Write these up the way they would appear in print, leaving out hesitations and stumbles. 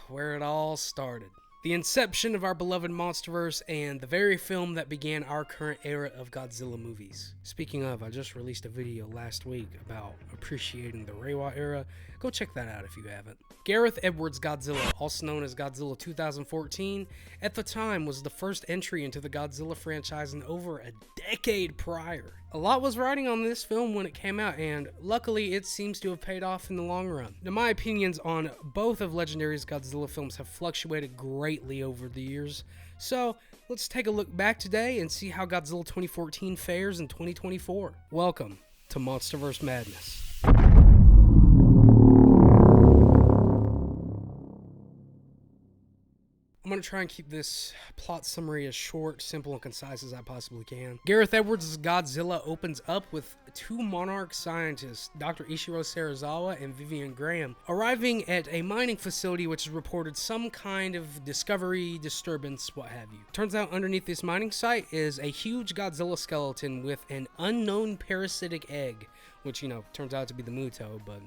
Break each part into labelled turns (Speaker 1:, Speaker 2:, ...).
Speaker 1: where it all started. The inception of our beloved MonsterVerse and the very film that began our current era of Godzilla movies. Speaking of, I just released a video last week about appreciating the Reiwa era. Go check that out if you haven't. Gareth Edwards Godzilla, also known as Godzilla 2014, at the time was the first entry into the Godzilla franchise in over a decade prior. A lot was riding on this film when it came out, and luckily it seems to have paid off in the long run. Now, my opinions on both of Legendary's Godzilla films have fluctuated greatly over the years, so let's take a look back today and see how Godzilla 2014 fares in 2024. Welcome to MonsterVerse Madness. I'm going to try and keep this plot summary as short, simple, and concise as I possibly can. Gareth Edwards' Godzilla opens up with two Monarch scientists, Dr. Ishiro Serizawa and Vivian Graham, arriving at a mining facility which has reported some kind of discovery, disturbance, what have you. Turns out underneath this mining site is a huge Godzilla skeleton with an unknown parasitic egg, which, turns out to be the Muto, but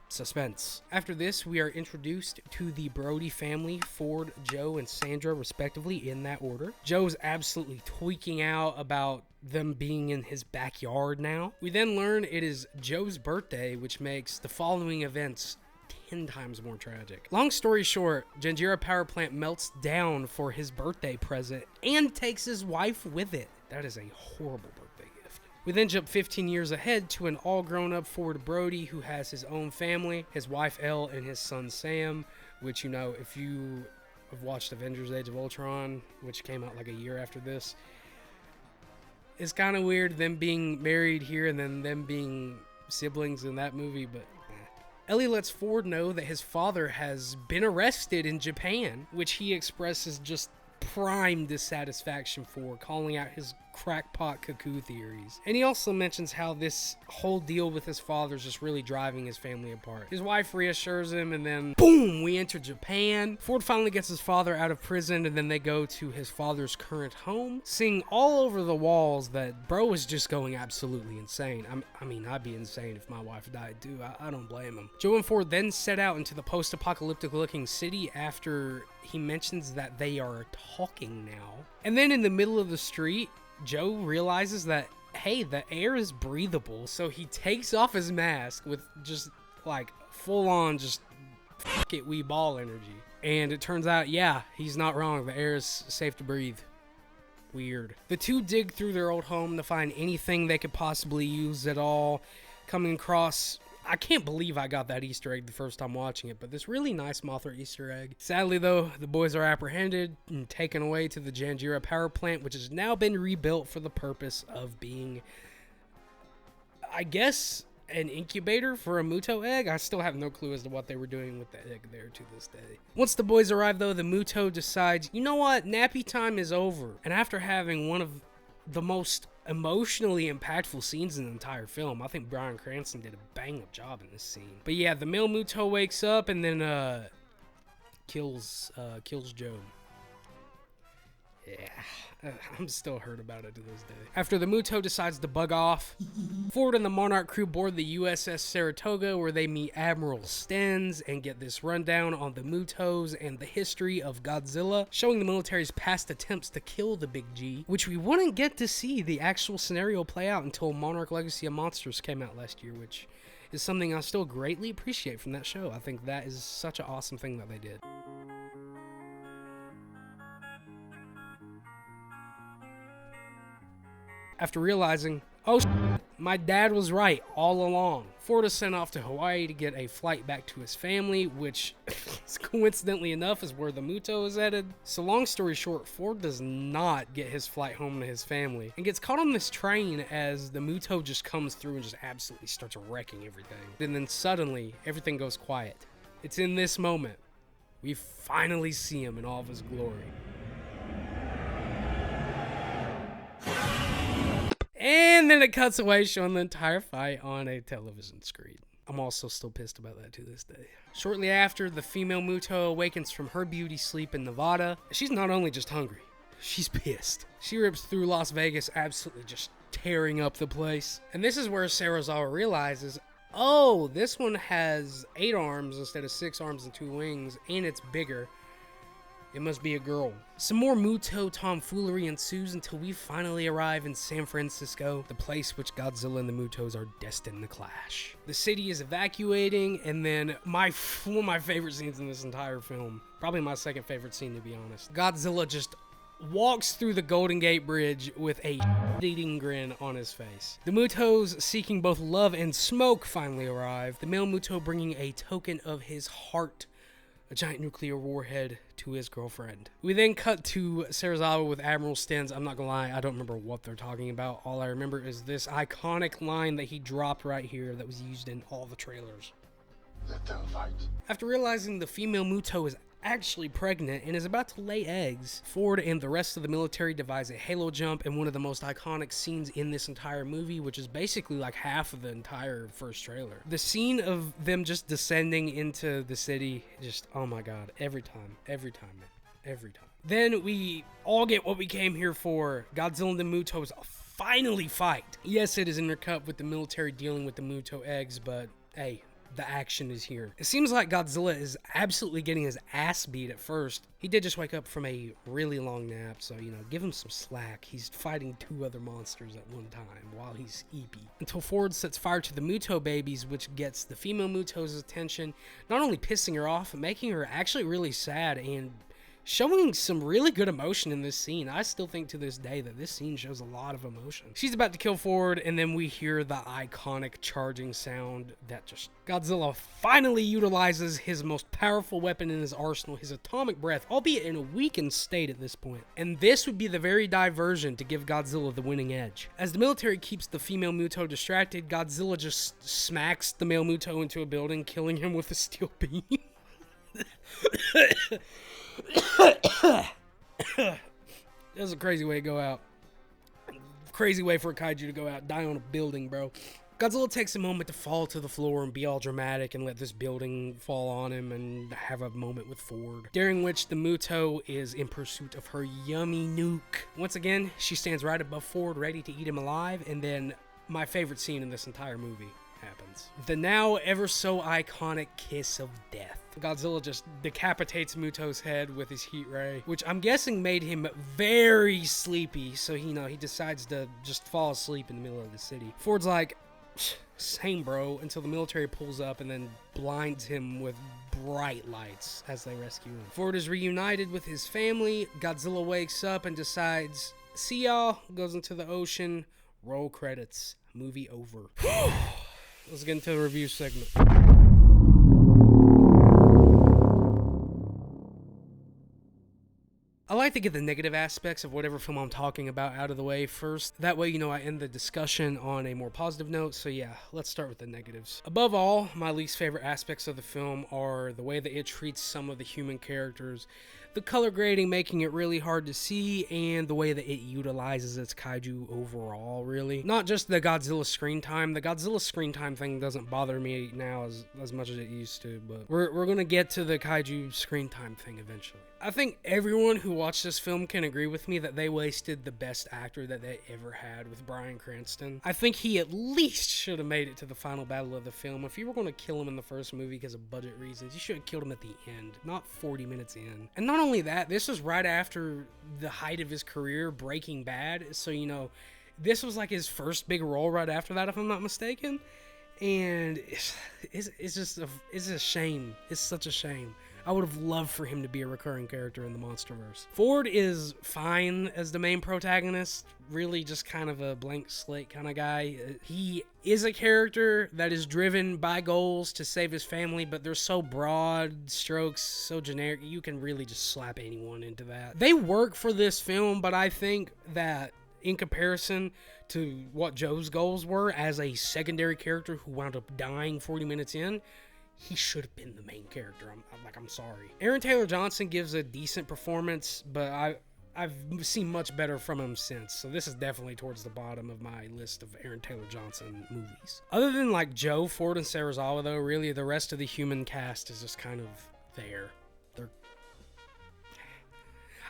Speaker 1: suspense. After this, we are introduced to the Brody family, Ford, Joe, and Sandra, respectively, in that order. Joe's absolutely tweaking out about them being in his backyard now. We then learn it is Joe's birthday, which makes the following events 10 times more tragic. Long story short, Janjira power plant melts down for his birthday present and takes his wife with it. That is a horrible birthday. We then jump 15 years ahead to an all-grown-up Ford Brody who has his own family, his wife Elle and his son Sam, which, if you have watched Avengers Age of Ultron, which came out like a year after this, it's kind of weird them being married here and then them being siblings in that movie, but Ellie lets Ford know that his father has been arrested in Japan, which he expresses just prime dissatisfaction for, calling out his crackpot cuckoo theories. And he also mentions how this whole deal with his father is just really driving his family apart. His wife reassures him, and then boom, we enter Japan. Ford finally gets his father out of prison, and then they go to his father's current home, seeing all over the walls that bro is just going absolutely insane. I mean, I'd be insane if my wife died too. I don't blame him. Joe and Ford then set out into the post-apocalyptic looking city after he mentions that they are talking now. And then in the middle of the street, Joe realizes that, hey, the air is breathable, so he takes off his mask with just like full-on just fuck it, we ball energy. And it turns out, yeah, he's not wrong. The air is safe to breathe. Weird. The two dig through their old home to find anything they could possibly use at all, coming across, I can't believe I got that Easter egg the first time watching it, but this really nice Mothra Easter egg. Sadly, though, the boys are apprehended and taken away to the Janjira power plant, which has now been rebuilt for the purpose of being, I guess, an incubator for a Muto egg. I still have no clue as to what they were doing with the egg there to this day. Once the boys arrive, though, the Muto decides, you know what, nappy time is over. And after having one of the most emotionally impactful scenes in the entire film, I think Bryan Cranston did a bang-up job in this scene. But yeah, the male Muto wakes up and then kills Joe. Yeah, I'm still hurt about it to this day. After the Muto decides to bug off, Ford and the Monarch crew board the USS Saratoga, where they meet Admiral Stenz and get this rundown on the Mutos and the history of Godzilla, showing the military's past attempts to kill the Big G, which we wouldn't get to see the actual scenario play out until Monarch Legacy of Monsters came out last year, which is something I still greatly appreciate from that show. I think that is such an awesome thing that they did. After realizing, oh my dad was right all along, Ford is sent off to Hawaii to get a flight back to his family, which coincidentally enough is where the Muto is headed. So long story short, Ford does not get his flight home to his family and gets caught on this train as the Muto just comes through and just absolutely starts wrecking everything. And then suddenly everything goes quiet. It's in this moment we finally see him in all of his glory. And then it cuts away, showing the entire fight on a television screen. I'm also still pissed about that to this day. Shortly after, the female Muto awakens from her beauty sleep in Nevada. She's not only just hungry, she's pissed. She rips through Las Vegas, absolutely just tearing up the place. And this is where Serizawa realizes, Oh, this one has 8 arms instead of 6 arms and 2 wings, and it's bigger. It must be a girl. Some more Muto tomfoolery ensues until we finally arrive in San Francisco, the place which Godzilla and the Mutos are destined to clash. The city is evacuating, and then one of my favorite scenes in this entire film, probably my second favorite scene to be honest, Godzilla just walks through the Golden Gate Bridge with a eating grin on his face. The Mutos, seeking both love and smoke, finally arrive, the male Muto bringing a token of his heart, a giant nuclear warhead, to his girlfriend. We then cut to Serizawa with Admiral Stenz. I'm not gonna lie, I don't remember what they're talking about. All I remember is this iconic line that he dropped right here that was used in all the trailers.
Speaker 2: Let them fight.
Speaker 1: After realizing the female Muto is actually pregnant and is about to lay eggs, Ford and the rest of the military devise a halo jump in one of the most iconic scenes in this entire movie, which is basically like half of the entire first trailer. The scene of them just descending into the city, just, oh my god, every time, man. Then we all get what we came here for. Godzilla and the Mutos finally fight. Yes, it is intercut with the military dealing with the Muto eggs, but hey, the action is here. It seems like Godzilla is absolutely getting his ass beat at first. He did just wake up from a really long nap, so, you know, give him some slack. He's fighting 2 other monsters at one time while he's eepy. Until Ford sets fire to the Muto babies, which gets the female Muto's attention, not only pissing her off, but making her actually really sad and showing some really good emotion in this scene. I still think to this day that this scene shows a lot of emotion. She's about to kill Ford, and then we hear the iconic charging sound that just... Godzilla finally utilizes his most powerful weapon in his arsenal, his atomic breath, albeit in a weakened state at this point. And this would be the very diversion to give Godzilla the winning edge. As the military keeps the female Muto distracted, Godzilla just smacks the male Muto into a building, killing him with a steel beam. That was a crazy way to go out. Crazy way for a kaiju to go out. Die on a building, bro. Godzilla takes a moment to fall to the floor and be all dramatic and let this building fall on him and have a moment with Ford, during which the Muto is in pursuit of her yummy nuke. Once again, she stands right above Ford, ready to eat him alive, and then my favorite scene in this entire movie happens. The now ever so iconic kiss of death. Godzilla just decapitates Muto's head with his heat ray, which I'm guessing made him very sleepy, so he decides to just fall asleep in the middle of the city. Ford's like, same bro, until the military pulls up and then blinds him with bright lights as they rescue him. Ford is reunited with his family. Godzilla wakes up and decides, see y'all, goes into the ocean, roll credits, movie over. Let's get into the review segment. I like to get the negative aspects of whatever film I'm talking about out of the way first. That way, I end the discussion on a more positive note. So yeah, let's start with the negatives. Above all, my least favorite aspects of the film are the way that it treats some of the human characters, the color grading making it really hard to see, and the way that it utilizes its kaiju overall, really. Not just the Godzilla screen time. The Godzilla screen time thing doesn't bother me now as much as it used to, but we're gonna get to the kaiju screen time thing eventually. I think everyone who watched this film can agree with me that they wasted the best actor that they ever had with Bryan Cranston. I think he at least should have made it to the final battle of the film. If you were going to kill him in the first movie because of budget reasons, you should have killed him at the end, not 40 minutes in. And not only that, this was right after the height of his career, Breaking Bad, so this was like his first big role right after that, if I'm not mistaken. And it's a shame. It's such a shame. I would have loved for him to be a recurring character in the MonsterVerse. Ford is fine as the main protagonist, really just kind of a blank slate kind of guy. He is a character that is driven by goals to save his family, but they're so broad strokes, so generic, you can really just slap anyone into that. They work for this film, but I think that in comparison to what Joe's goals were as a secondary character who wound up dying 40 minutes in, he should have been the main character. I'm sorry. Aaron Taylor Johnson gives a decent performance, but I've seen much better from him since, so this is definitely towards the bottom of my list of Aaron Taylor Johnson movies. Other than like Joe, Ford, and Serizawa, though, really the rest of the human cast is just kind of there.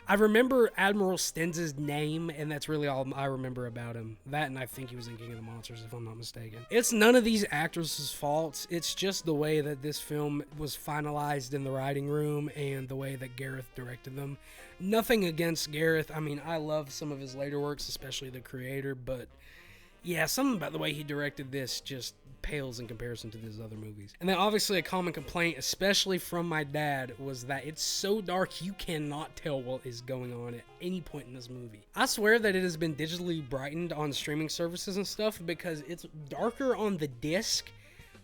Speaker 1: I remember Admiral Stenz's name, and that's really all I remember about him. That, and I think he was in King of the Monsters, if I'm not mistaken. It's none of these actors' faults. It's just the way that this film was finalized in the writing room and the way that Gareth directed them. Nothing against Gareth. I mean, I love some of his later works, especially The Creator, but yeah, something about the way he directed this just pales in comparison to his other movies. And then obviously a common complaint, especially from my dad, was that it's so dark you cannot tell what is going on at any point in this movie. I swear that it has been digitally brightened on streaming services and stuff because it's darker on the disc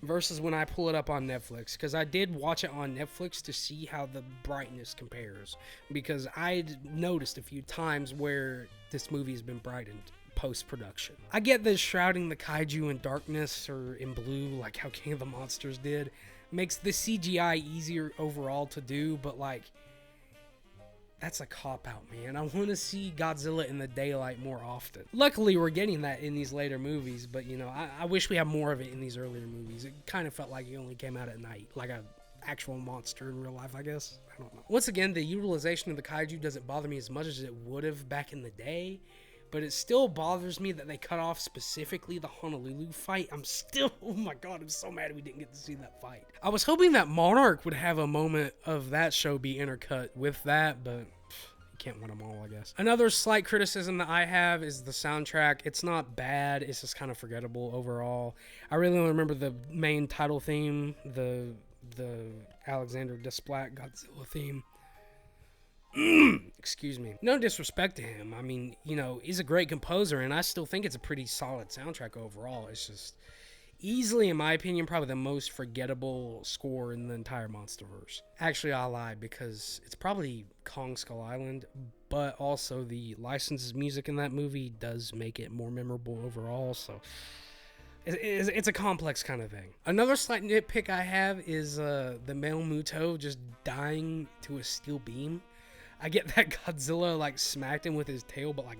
Speaker 1: versus when I pull it up on Netflix, because I did watch it on Netflix to see how the brightness compares, because I'd noticed a few times where this movie has been brightened post-production. I get that shrouding the kaiju in darkness or in blue like how King of the Monsters did makes the CGI easier overall to do, but like, that's a cop-out, man. I want to see Godzilla in the daylight more often. Luckily, we're getting that in these later movies, but you know, I wish we had more of it in these earlier movies. It kind of felt like it only came out at night, like a actual monster in real life, I guess. I don't know. Once again, the utilization of the kaiju doesn't bother me as much as it would have back in the day, but it still bothers me that they cut off specifically the Honolulu fight. I'm still, oh my god, I'm so mad we didn't get to see that fight. I was hoping that Monarch would have a moment of that show be intercut with that, but you can't win them all, I guess. Another slight criticism that I have is the soundtrack. It's not bad, it's just kind of forgettable overall. I really only remember the main title theme, the Alexander Desplat Godzilla theme. Excuse me. No disrespect to him. I mean, you know, he's a great composer, and I still think it's a pretty solid soundtrack overall. It's just easily, in my opinion, probably the most forgettable score in the entire MonsterVerse. Actually, I lied, because it's probably Kong Skull Island, but also the licensed music in that movie does make it more memorable overall, so it's a complex kind of thing. Another slight nitpick I have is the male Muto just dying to a steel beam. I get that Godzilla like smacked him with his tail, but like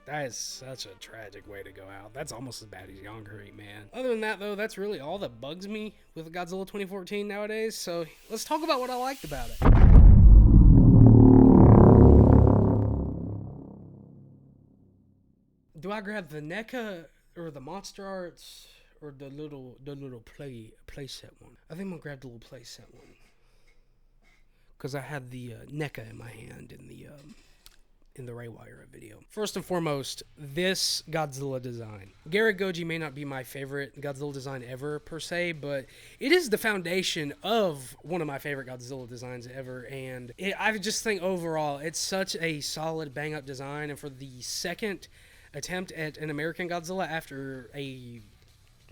Speaker 1: that is such a tragic way to go out. That's almost as bad as Yongguri, man. Other than that, though, that's really all that bugs me with Godzilla 2014 nowadays. So let's talk about what I liked about it. Do I grab the NECA or the Monster Arts or the little playset one? I think I'm gonna grab the little playset one, because I had the NECA in my hand in the Raywire video. First and foremost, this Godzilla design. Gareth Goji may not be my favorite Godzilla design ever, per se, but it is the foundation of one of my favorite Godzilla designs ever, and I just think overall, it's such a solid bang-up design, and for the second attempt at an American Godzilla after a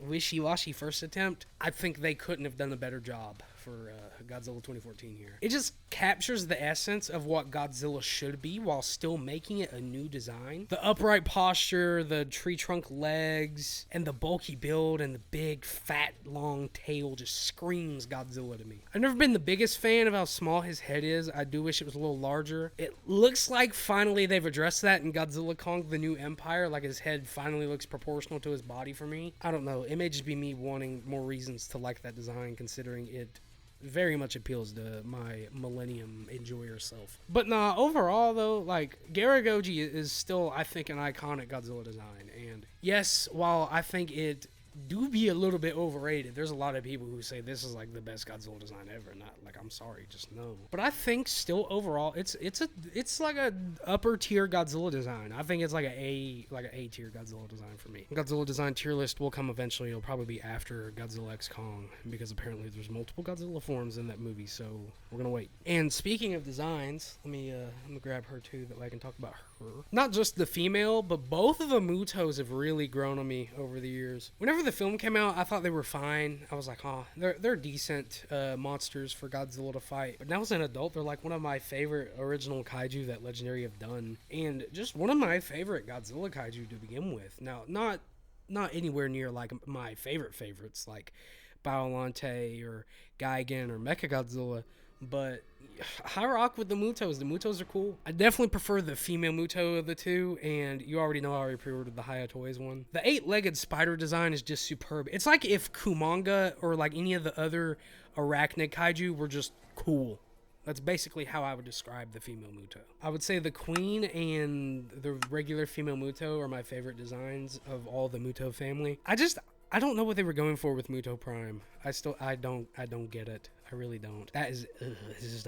Speaker 1: wishy-washy first attempt, I think they couldn't have done a better job for Godzilla 2014 here. It just captures the essence of what Godzilla should be while still making it a new design. The upright posture, the tree trunk legs, and the bulky build and the big, fat, long tail just screams Godzilla to me. I've never been the biggest fan of how small his head is. I do wish it was a little larger. It looks like finally they've addressed that in Godzilla Kong: The New Empire, like his head finally looks proportional to his body for me. I don't know, it may just be me wanting more reasons to like that design, considering it very much appeals to my millennium enjoyer self. But nah, overall though, like, Gareth Goji is still, I think, an iconic Godzilla design. And yes, while I think it do be a little bit overrated, there's a lot of people who say this is like the best Godzilla design ever. Not like, I'm sorry, just no. But I think still overall, it's like a upper tier Godzilla design. I think it's like a A tier Godzilla design for me. Godzilla design tier list will come eventually. It'll probably be after Godzilla X Kong, because apparently there's multiple Godzilla forms in that movie, so we're gonna wait. And speaking of designs, I'm gonna grab her too, that way I can talk about her. Not just the female, but both of the Mutos have really grown on me over the years. Whenever the film came out, I thought they were fine. I was like, oh, they're decent monsters for Godzilla to fight. But now as an adult, they're like one of my favorite original kaiju that Legendary have done, and just one of my favorite Godzilla kaiju to begin with. Now, not anywhere near like my favorites like Biollante or Gigan or Mechagodzilla, but I rock with the Mutos. The Mutos are cool. I definitely prefer the female Muto of the two, and you already know I already pre-ordered the Haya Toys one. The 8-legged spider design is just superb. It's like if Kumanga or like any of the other arachnid kaiju were just cool. That's basically how I would describe the female Muto. I would say the queen and the regular female Muto are my favorite designs of all the Muto family. I don't know what they were going for with Muto Prime. I don't get it. I really don't. That is, it's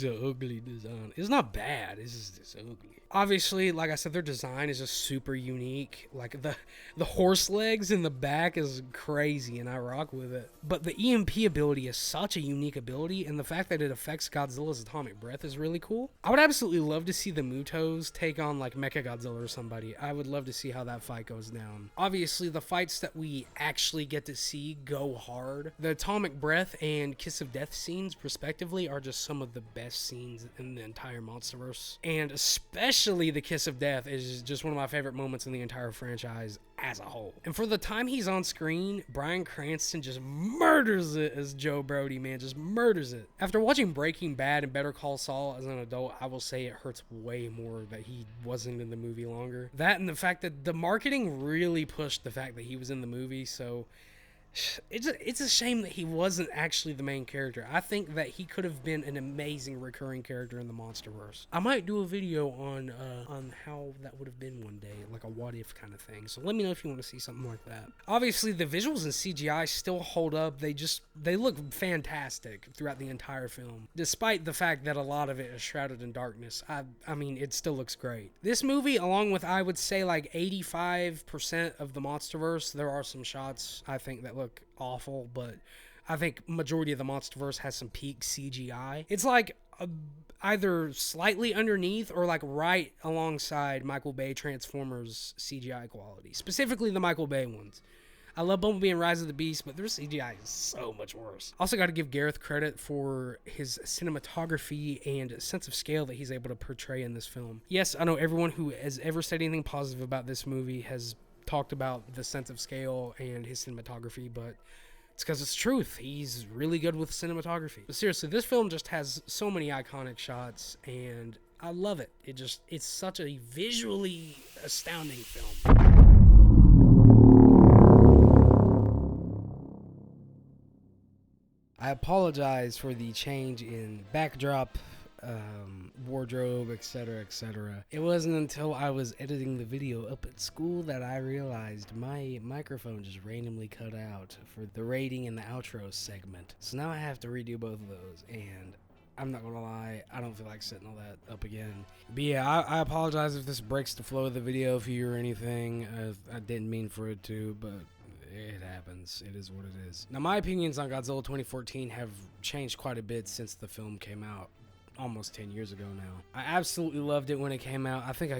Speaker 1: an ugly design. It's not bad. It's ugly. Obviously, like I said, their design is just super unique. Like the horse legs in the back is crazy, and I rock with it. But the EMP ability is such a unique ability, and the fact that it affects Godzilla's atomic breath is really cool. I would absolutely love to see the Mutos take on like Mechagodzilla or somebody. I would love to see how that fight goes down. Obviously, the fights that we actually get to see go hard. The atomic breath and Kiss of Death scenes, respectively, are just some of the best scenes in the entire MonsterVerse. And especially the Kiss of Death is just one of my favorite moments in the entire franchise as a whole. And for the time he's on screen, Bryan Cranston just murders it as Joe Brody, man, just murders it. After watching Breaking Bad and Better Call Saul as an adult, I will say it hurts way more that he wasn't in the movie longer. That and the fact that the marketing really pushed the fact that he was in the movie, so it's a shame that he wasn't actually the main character. I think that he could have been an amazing recurring character in the MonsterVerse. I might do a video on how that would have been one day, like a what if kind of thing. So let me know if you want to see something like that. Obviously, the visuals and CGI still hold up. They look fantastic throughout the entire film, despite the fact that a lot of it is shrouded in darkness. I mean, it still looks great. This movie, along with I would say like 85% of the MonsterVerse, there are some shots I think that look awful, but I think majority of the MonsterVerse has some peak CGI. It's like either slightly underneath or like right alongside Michael Bay Transformers CGI quality, specifically the Michael Bay ones. I love Bumblebee and Rise of the Beast, but their CGI is so much worse. Also got to give Gareth credit for his cinematography and sense of scale that he's able to portray in this film. Yes, I know everyone who has ever said anything positive about this movie has talked about the sense of scale and his cinematography, but it's because it's truth. He's really good with cinematography. But seriously, this film just has so many iconic shots, and I love it. It's such a visually astounding film. I apologize for the change in backdrop, wardrobe, etc., etc. It wasn't until I was editing the video up at school that I realized my microphone just randomly cut out for the rating and the outro segment. So now I have to redo both of those, and I'm not gonna lie, I don't feel like setting all that up again. But yeah, I apologize if this breaks the flow of the video for you or anything. I didn't mean for it to, but it happens. It is what it is. Now, my opinions on Godzilla 2014 have changed quite a bit since the film came out almost 10 years ago now. I absolutely loved it when it came out. I think I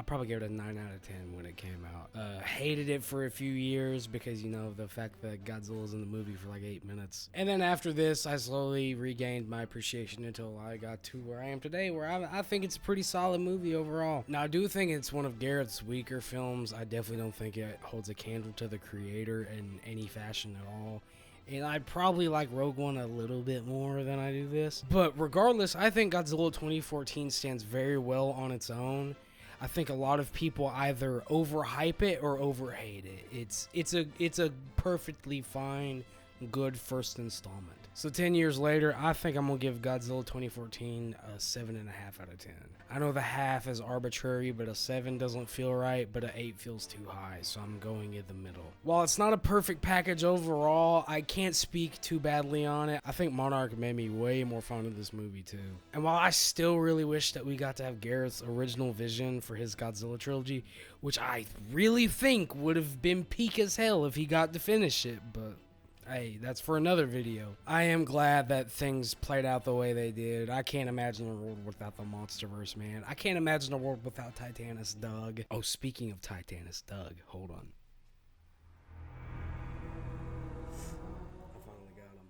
Speaker 1: probably gave it a 9 out of 10 when it came out. Hated it for a few years because, you know, the fact that Godzilla's in the movie for like 8 minutes. And then after this, I slowly regained my appreciation until I got to where I am today, where I think it's a pretty solid movie overall. Now, I do think it's one of Gareth's weaker films. I definitely don't think it holds a candle to the creator in any fashion at all. And I probably like Rogue One a little bit more than I do this. But regardless, I think Godzilla 2014 stands very well on its own. I think a lot of people either overhype it or overhate it. It's a perfectly fine, good first installment. So 10 years later, I think I'm going to give Godzilla 2014 a 7.5 out of 10. I know the half is arbitrary, but a 7 doesn't feel right, but an 8 feels too high, so I'm going in the middle. While it's not a perfect package overall, I can't speak too badly on it. I think Monarch made me way more fond of this movie too. And while I still really wish that we got to have Gareth's original vision for his Godzilla trilogy, which I really think would have been peak as hell if he got to finish it, but hey, that's for another video. I am glad that things played out the way they did. I can't imagine a world without the MonsterVerse, man. I can't imagine a world without Titanus Doug. Oh, speaking of Titanus Doug, hold on. I finally got him.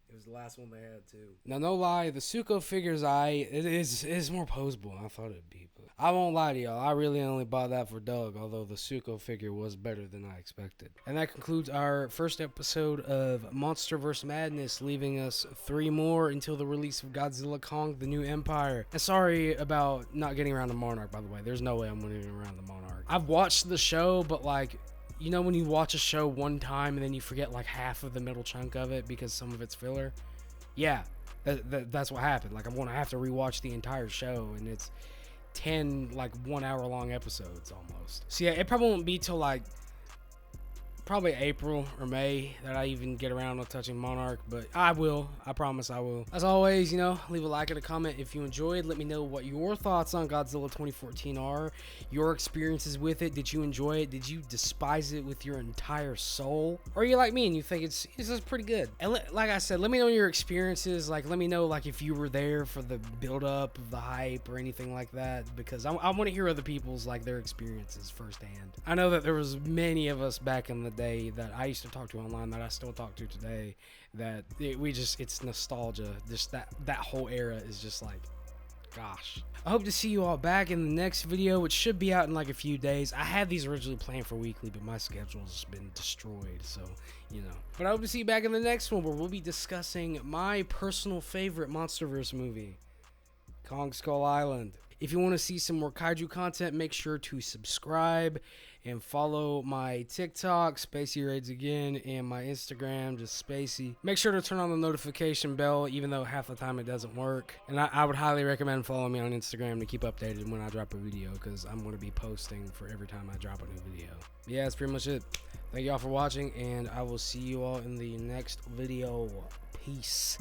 Speaker 1: It was the last one they had, too. Now, no lie, the Suko figure's eye, it is more poseable than I thought it'd be. But I won't lie to y'all, I really only bought that for Doug, although the Suko figure was better than I expected. And that concludes our first episode of MonsterVerse Madness, leaving us 3 more until the release of Godzilla Kong, The New Empire. And sorry about not getting around to Monarch, by the way. There's no way I'm getting around to Monarch. I've watched the show, but like, you know when you watch a show one time and then you forget like half of the middle chunk of it because some of it's filler? Yeah, That's what happened. Like, I'm gonna have to rewatch the entire show, and it's 10 like 1 hour long episodes almost. So yeah, it probably won't be till like probably April or May that I even get around to touching Monarch, but I will. I promise I will. As always, you know, leave a like and a comment if you enjoyed. Let me know what your thoughts on Godzilla 2014 are, your experiences with it. Did you enjoy it? Did you despise it with your entire soul? Or are you like me and you think it's just pretty good? And like I said, let me know your experiences. Like, let me know like if you were there for the build up of the hype or anything like that, because I want to hear other people's like their experiences firsthand. I know that there was many of us back in the day that I used to talk to online that I still talk to today, that it's nostalgia. Just that whole era is just like, gosh. I hope to see you all back in the next video, which should be out in like a few days. I had these originally planned for weekly, but my schedule's been destroyed, so you know. But I hope to see you back in the next one, where we'll be discussing my personal favorite MonsterVerse movie, Kong Skull Island. If you want to see some more kaiju content, make sure to subscribe and follow my TikTok, spaecii Raids Again, and my Instagram, just spaecii. Make sure to turn on the notification bell, even though half the time it doesn't work. And I would highly recommend following me on Instagram to keep updated when I drop a video, because I'm going to be posting for every time I drop a new video. But yeah, that's pretty much it. Thank y'all for watching, and I will see you all in the next video. Peace.